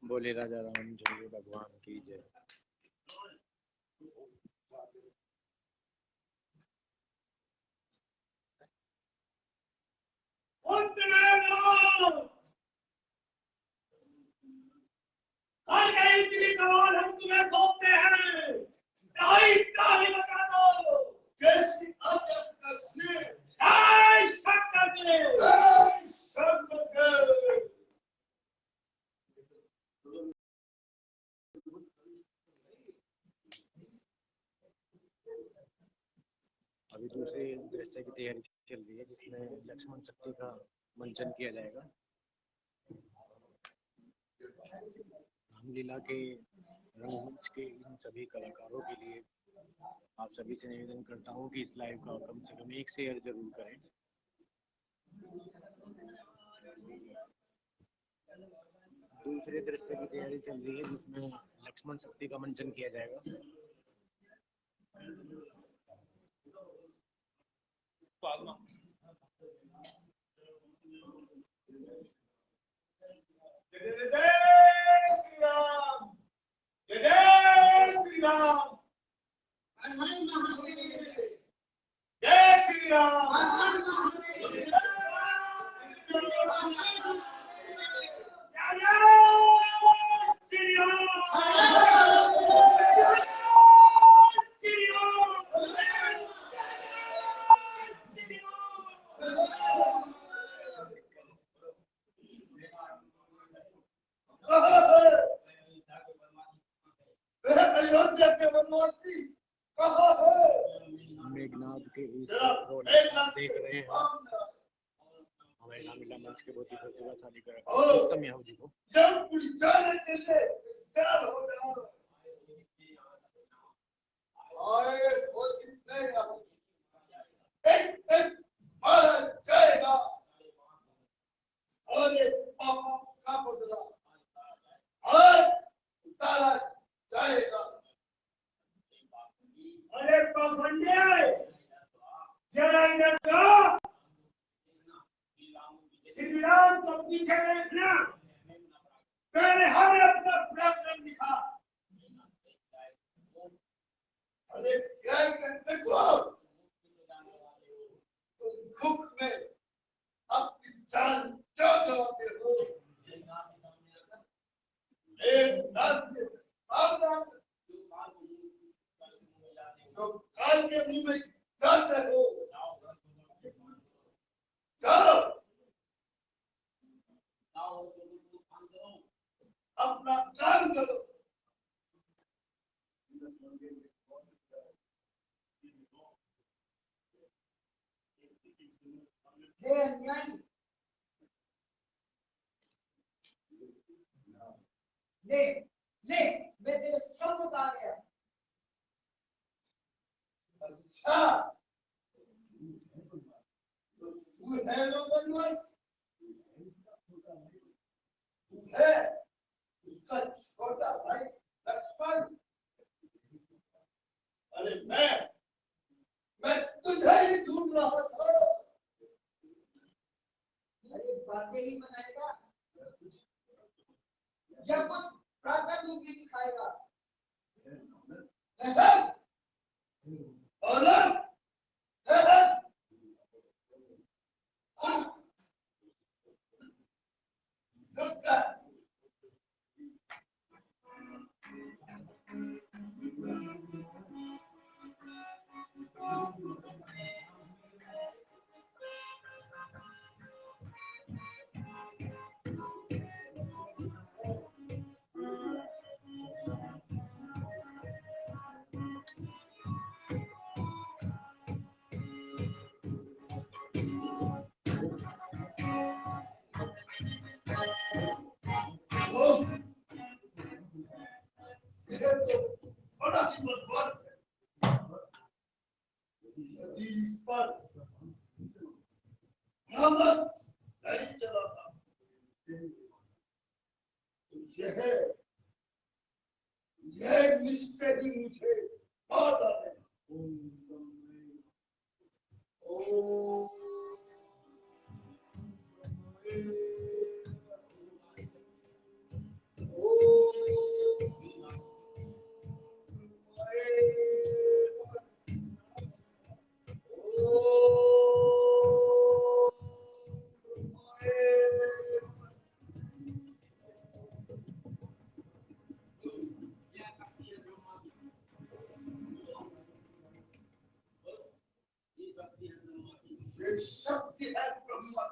बोले राजा रामचंद्र भगवान की जय। इतनी कमाल हम तुम्हें सौंपते हैं त्राही बचा दो कैसी आज्ञा कसने जय शंकर के अभी दूसरे दृश्य की तैयारी चल रही है जिसमें लक्ष्मण शक्ति का मंचन किया जाएगा। रामलीला के रंगमंच के इन सभी कलाकारों के लिए आप सभी से निवेदन करता हूँ कि इस लाइव का कम से कम एक शेयर जरूर करें। दूसरे दृश्य की तैयारी चल रही है जिसमें लक्ष्मण शक्ति का मंचन किया जाएगा। जय श्री राम, जय श्री राम, हर हर महादेव, जय श्री राम, हर हर महादेव, जय अयोध्या के वनवासी कहाँ है? मेघनाद के इस रोल में आप देख रहे हैं हमारे रामलीला मंच के बहुत ही प्रतिभाशाली कलाकार उत्तम याहू जी को। जब कुछ जाने के लिए तैयार हो जाओ। आए घोषित नहीं रहो। एक एक मारा जाएगा और ये पापों का बदला और उतारा जाएगा। अरे पाखंडे, जरा इधर तो श्री राम को पीछे देखना, पहले हमें अपना पराक्रम दिखा। अरे क्या करते हो? तुम मुख में अपनी जान क्यों गवाते हो? एक नाम के सामने जो काल के मुंह में जाते हो, जाओ अपना काम करो। ले ले, मैं तेरे सामने आ गया। अच्छा, तू है वो बनवास? तू है उसका छोटा भाई लक्ष्मण? अरे मैं तुझे ही ढूंढ रहा था। अरे बातें ही बनाएगा या कुछ प्राकृतिक भी दिखाएगा? बड़ा ही मजबूत है। इस पर मस्त नहीं चलाता। यह निश्चय ही मुझे और डालेगा। ओम ये शक्ति है ब्रह्म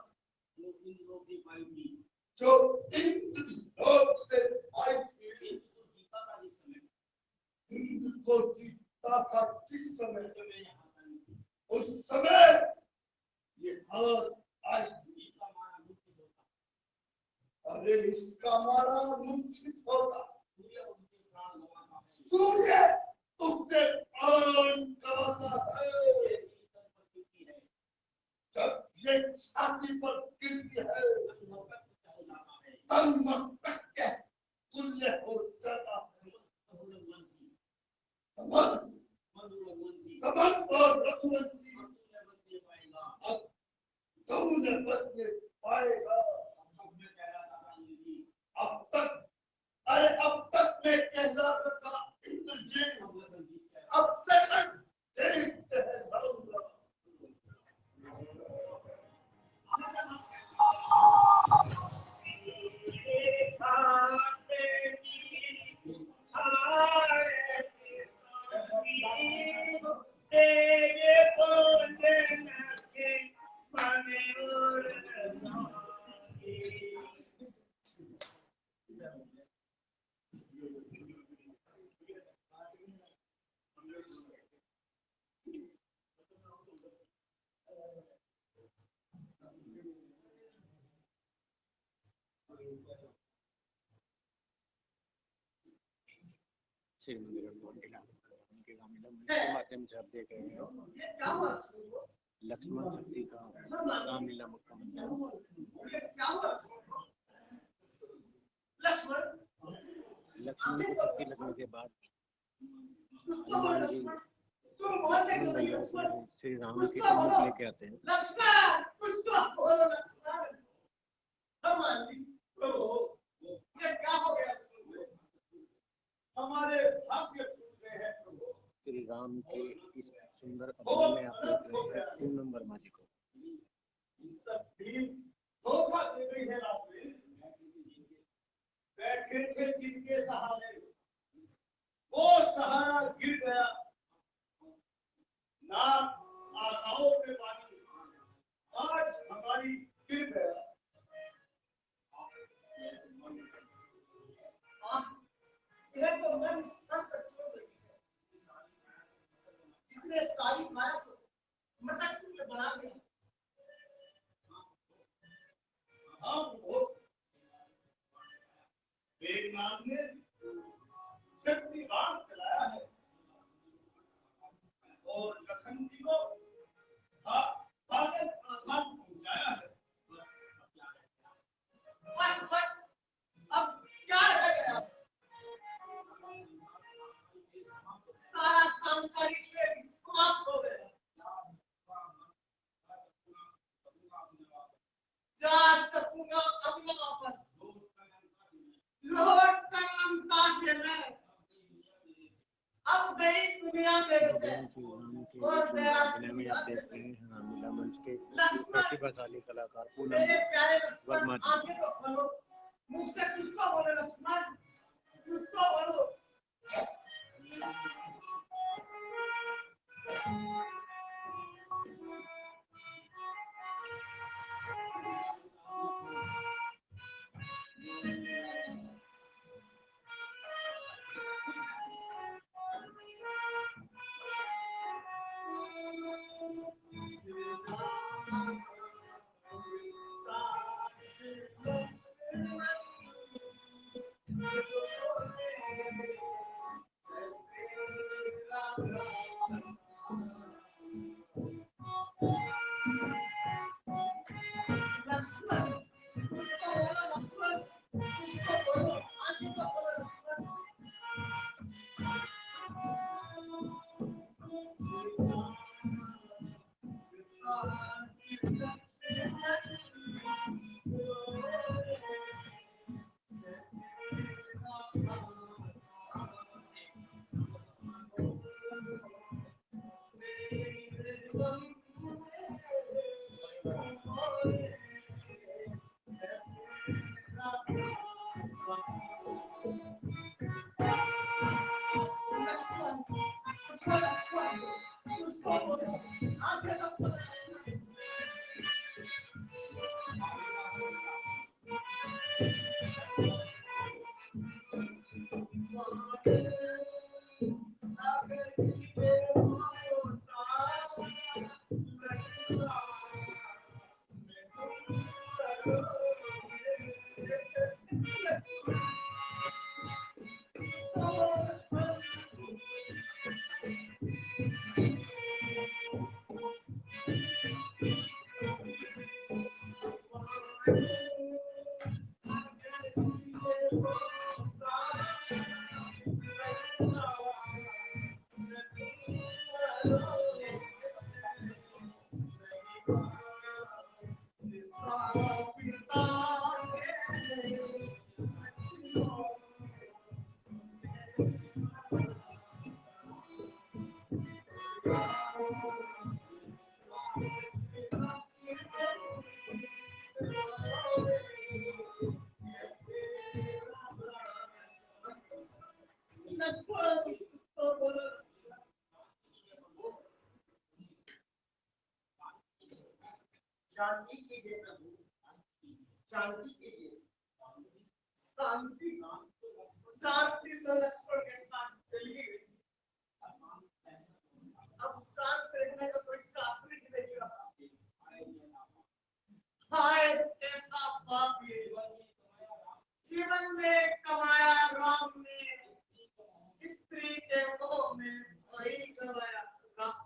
जो इंद्र लोक से आई थी। इंद्र को जीता था किस समय? उस समय ये हाथ आज इसका मारा मूर्छित होता, अरे इसका मारा मूर्छित होता, सूर्य उगते प्राण गंवाता है, सूर्य उगते प्राण गंवाता है। ये सीतल पर गिरती है, जब ये छाती पर गिरती है तन मस्तक हो तन मस्तक के तुल्य जाता है, हो जाता है। रघुवंशी, समर रघुवंशी, समर और रघुवंशी तूने बदले पाएगा। अब तूने बदले पाएगा। अब मैं कह रहा था रानी जी, अब तक अरे अब तक मैं कह रहा था इंद्र जी, अब लगन जीत गया। अब तक देख कहलाऊंगा। श्री मंदिर उनके रामलीला मंच के माध्यम से आप देख रहे हैं ये क्या हुआ? लक्ष्मण शक्ति का रामलीला मक्का मंच। ये क्या हुआ? लक्ष्मण लक्ष्मण को शक्ति लगने के बाद उसको हनुमान जी तुम बोलते क्यों नहीं भैया लक्ष्मण? श्री राम के सम्मुख लेके आते हैं। लक्ष्मण उसको बोलो लक्ष्मण। हनुमान जी प्रभु ये क्या हो गया? हमारे भाग्य टूट गए हैं प्रभु। श्री राम के इस सुंदर अभिनय में आप देख रहे हैं 2 नंबर माजी को। तब भी धोखा दे गई है राम ने। बैठे थे जिनके सहारे वो सहारा गिर गया, ना आशाओं पे पानी आज हमारी गिर गया। यह तो मन स्तर पर छोड़ रही है। इसने सारी माया को मटक में बना दिया। हाँ प्रभु, मेघनाथ ने शक्ति बाण चलाया है और लखन जी को भागत आधार पहुंचाया है। बस बस अब क्या रह गया? सारा सांसारिक खेल समाप्त हो गया। जा सकूंगा अब न वापस, लौट कर लंका से मैं, अब गई दुनिया मेरे से। और अभिनय में आप देख रहे हैं रामलीला मंच के प्रतिभाशाली कलाकार पूनम मेरे प्यारे वर्मा लक्ष्मण जी। आगे तो खोलो, मुख से कुछ तो बोलो लक्ष्मण, कुछ तो बोलो। लक्ष्मण उसको बोलो लक्ष्मण, उसको बोलो आगे तो बोलो लक्ष्मण। लक्ष्मण उसको लक्ष्मण, उसको बोलो आगे तो बोलो लक्ष्मण। शांति कीजिए प्रभु, शांति कीजिए। शांति शांति तो लक्ष्मण के साथ चली गई, अब शांत रहने का कोई साथी नहीं रहा। हाय ऐसा पाप ये जीवन में कमाया राम ने, स्त्री के मोह में भाई गवाया राम।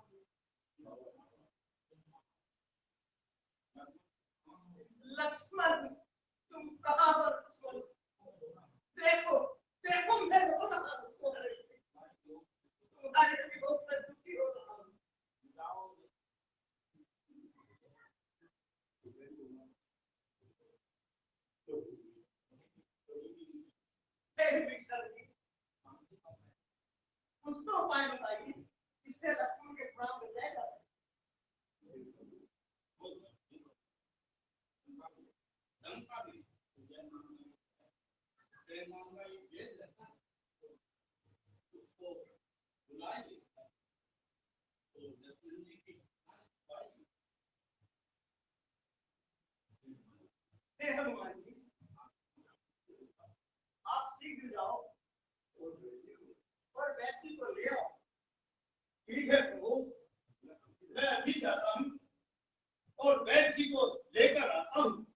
लक्ष्मण तुम कहाँ हो लक्ष्मण? देखो देखो मैं रो रहा हूँ तुम्हारे वियोग में दुखी हो रहा हूँ। कुछ तो उपाय बताइए जिससे लक्ष्मण के प्राण बचाए जा सके। उसको बुलाएंगे तो लक्ष्मण जी की हे हनुमान जी, आप शीघ्र जाओ और व्यक्ति को ले आओ। ठीक है प्रभु, मैं अभी जाता हूँ और वैद्य जी को लेकर आता हूँ।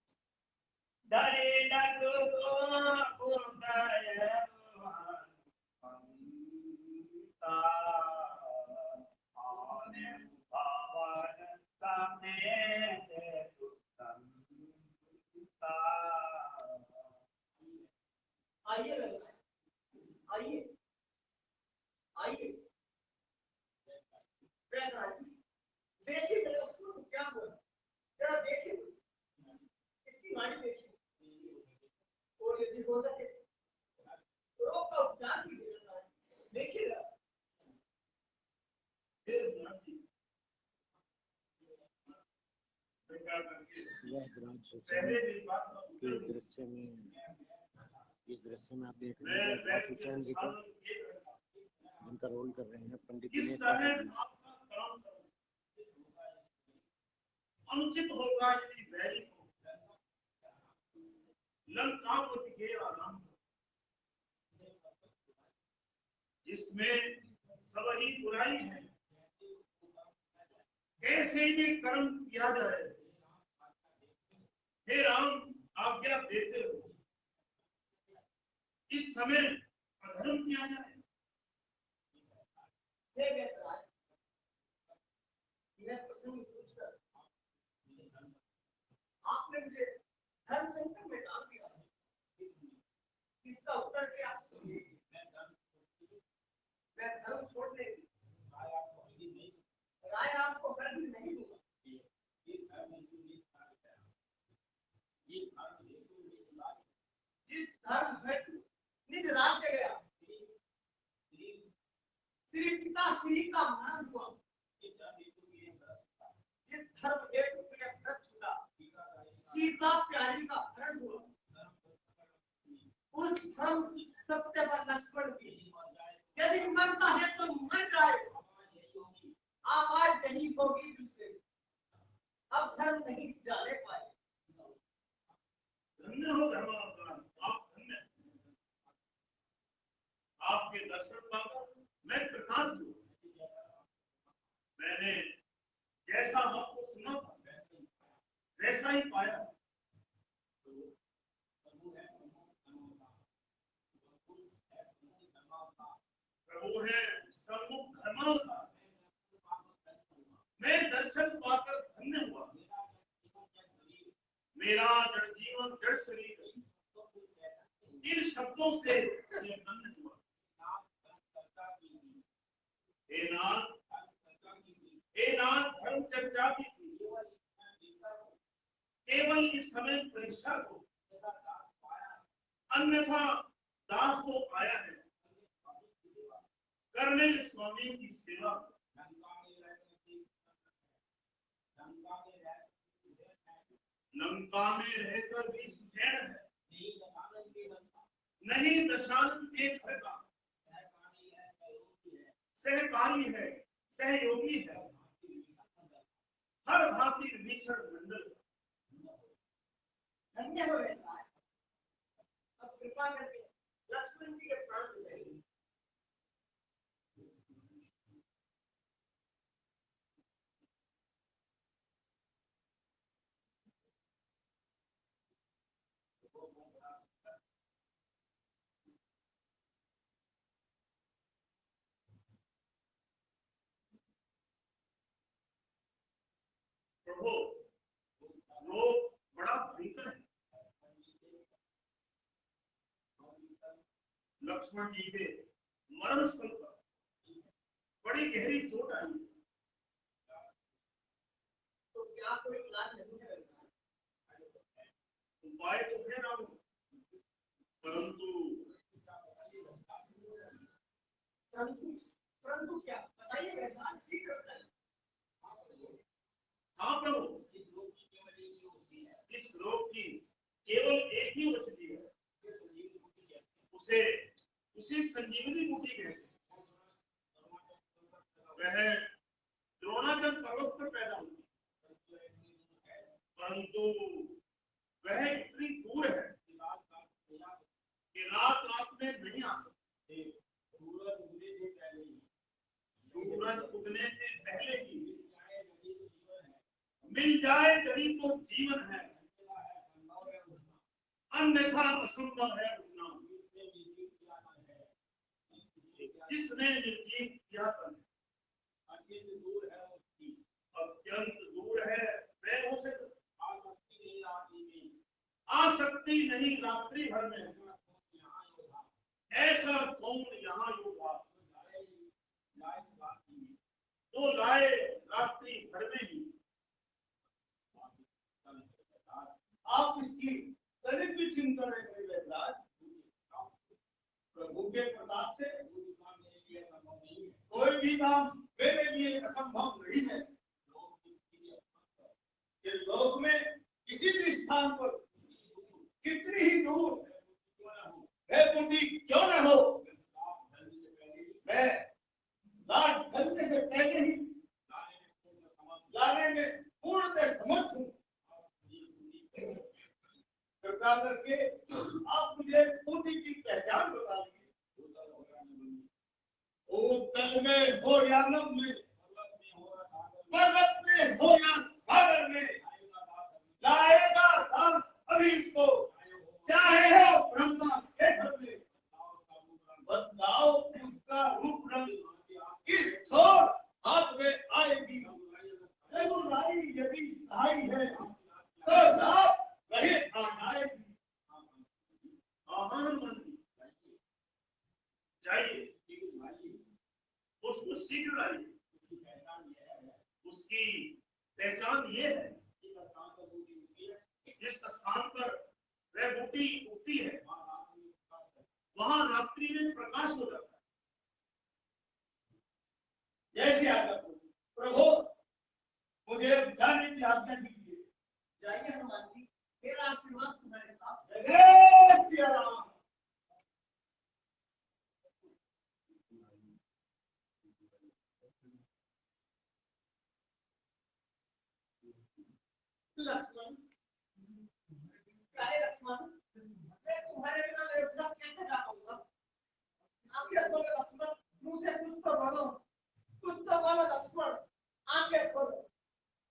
आइए आइए आइए देखिए मेरे लक्ष्मण को क्या हुआ, जरा देखिए इसकी वाणी देखिए, और यदि हो सके रोग का उपचार भी देखिएगा। यह दृश्य के दृश्य में, इस दृश्य में आप देख रहे हैं राज हुसैन जी को, जिनका रोल कर रहे हैं पंडित दिनेश पाठक जी। अनुचित होगा यदि वैरी को लंका को दिखे आराम, जिसमें सब ही बुराई है, कैसे ये कर्म किया जाए। हे राम आज्ञा देते हो, इस समय अधर्म किया जाए। यह प्रसंग पूछकर आपने मुझे धर्म संकट में डाल दिया, इसका उत्तर क्या? मैं धर्म छोड़ने की राय आपको कभी नहीं दूंगा। जिस धर्म हेतु निज राज्य गया, श्री पिता श्री का मरण हुआ, जिस धर्म हेतु प्रिय व्रत छूटा, सीता प्यारी का हरण हुआ, उस धर्म सत्य पर लक्ष्मण की यदि मरता है तो मर जाए, आवाज नहीं होगी दिल से, अब धर्म नहीं जाने पाए। धन्य हो धर्मावतार, आप धन्य। आपके दर्शन पाकर मैं कृतार्थ हूँ। मैंने जैसा आपको सुना था वैसा ही पाया। प्रभु है सम्मुख धर्मावतार, मैं दर्शन पाकर धन्य हुआ। मेरा जड़ जीवन जड़ शरीर इन शब्दों से धन्य हुआ। हे नाथ, चर्चा की थी, केवल इस समय परीक्षा को, अन्यथा दास को आया है करने स्वामी की सेवा। लंका में रहकर भी सुजैन है, नहीं दशानन के घर का, सहकारी है, सहयोगी है, हर भांति विभीषण मंडल। धन्य हो रहता है। अब कृपा करके लक्ष्मण जी के प्राण बचाइए। प्रभु, रोग बड़ा भयंकर है। लक्ष्मण जी के मरण स्थल पर बड़ी गहरी चोट आई, तो क्या कोई इलाज नहीं है? उपाय तो है राम, परंतु परंतु परंतु क्या बताइए, वैद्यनाथ शीघ्र बताइए। हाँ प्रभु, इस रोग की केवल एक ही औषधि है, उसे उसी संजीवनी बूटी कहते हैं। वह द्रोणाचल पर्वत पर पैदा हुई, परंतु वह इतनी दूर है कि रात रात में नहीं आ सकती। सूरज उगने से पहले ही मिल जाए कहीं तो जीवन है, अन्यथा असंभव है उठना। जिसने निर्जीव किया तन अत्यंत दूर है, वह उसे आ सकती नहीं रात्रि भर में। ऐसा कौन यहाँ योगा तो लाए रात्रि भर में ही। आप इसकी तनिक भी चिंता नहीं करें वैद्यनाथ। प्रभु के प्रताप से कोई भी काम मेरे लिए असंभव नहीं है। इस लोक में किसी भी स्थान पर कितनी ही दूर वह बूटी क्यों न हो, मैं लाट ढलने से पहले ही लाने में पूर्णतः समर्थ हूँ। कृपा करके आप मुझे बूटी की पहचान बता दीजिए। तल में हो या नभ में, पर्वत में हो या सागर में, लाएगा दास अभी इसको, चाहे हो ब्रह्मा के घर में। बदलाओ उसका रूप रंग, किस छोर हाथ में आएगी। रघुराई यदि सहाय है तो लाभ वही आ जाएगी। आहार मंत्री जाइए, उसको शीघ्र लाइए। उसकी पहचान ये है, जिस स्थान पर वह बूटी उगती है वहां रात्रि में प्रकाश हो जाता है। जैसे आज्ञा प्रभु, मुझे जाने की आज्ञा दीजिए। जाइए हनुमान जी, मेरा आशीर्वाद तुम्हारे साथ है। जय सिया राम। लक्ष्मण, क्या है लक्ष्मण? मैं तुम्हारे बिना अयोध्या कैसे जा पाऊंगा? आंखें खोलो लक्ष्मण, मुंह से कुछ तो बोलो, कुछ तो बोलो लक्ष्मण। आंखें खोलो,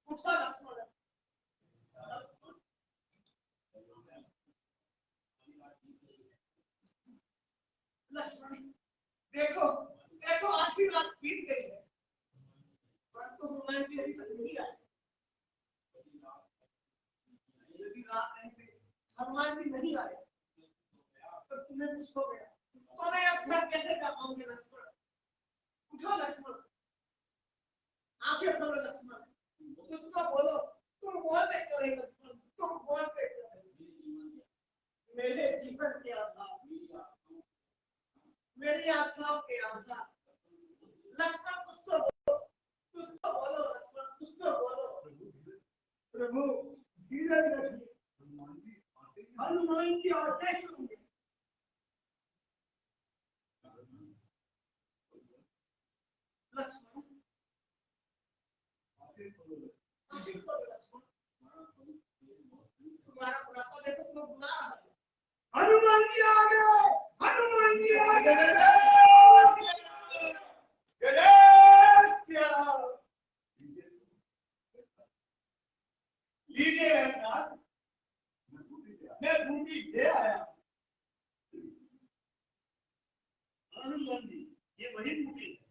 उठो लक्ष्मण। लक्ष्मण देखो, देखो आधी रात बीत गई है, परंतु हनुमान जी अभी तक नहीं आए। यदि रात नहीं गई, हनुमान जी नहीं आए, तो तुम्हें कुछ हो गया तो मैं अयोध्या कैसे जा पाऊंगे लक्ष्मण? उठो लक्ष्मण, आंखें खोलो लक्ष्मण। उसको बोलो तुम बोलते क्यों नहीं लक्ष्मण, तुम बोलते क्यों नहीं? मेरे जीवन के आधार, मेरी आशाओं के आधार। लक्ष्मण कुछ तो बोलो, कुछ तो बोलो लक्ष्मण, कुछ तो बोलो। प्रभु धीरज रखिए, हनुमान जी आदेश होंगे। लक्ष्मण तुम्हारा बुढ़ापा देखो, तुम्हें बुला रहा है। हनुमान जी आ गए, हनुमान जी आ गए। जय जय सिया राम। लीजिए रघुनाथ, मैं बूटी ले आया। हनुमान जी, ये वही बूटी है।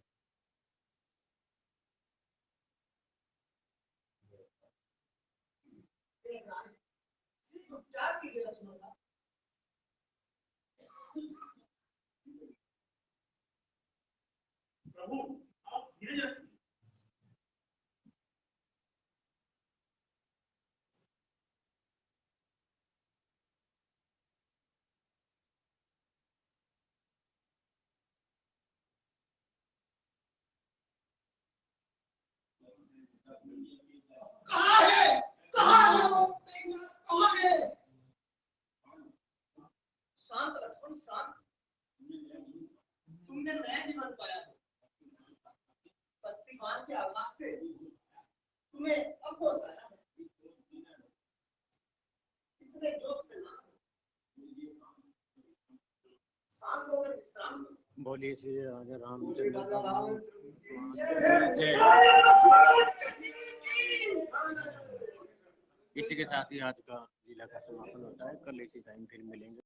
उपचार कीजिए लक्ष्मण का। प्रभु आप धीरज रखिए। कहाँ है, कहाँ है वो तेंगा, कहाँ है? शांत लक्ष्मण शांत, तुमने नया जीवन पाया है। शक्तिमान के आवाज से तुम्हें अब हो जाना है। इतने जोश में ना शांत होकर विश्राम करो। बोलिए श्री राजा रामचंद्र भगवान इसी के साथ ही आज का जिला का समापन होता है। कल इसी टाइम फिर मिलेंगे।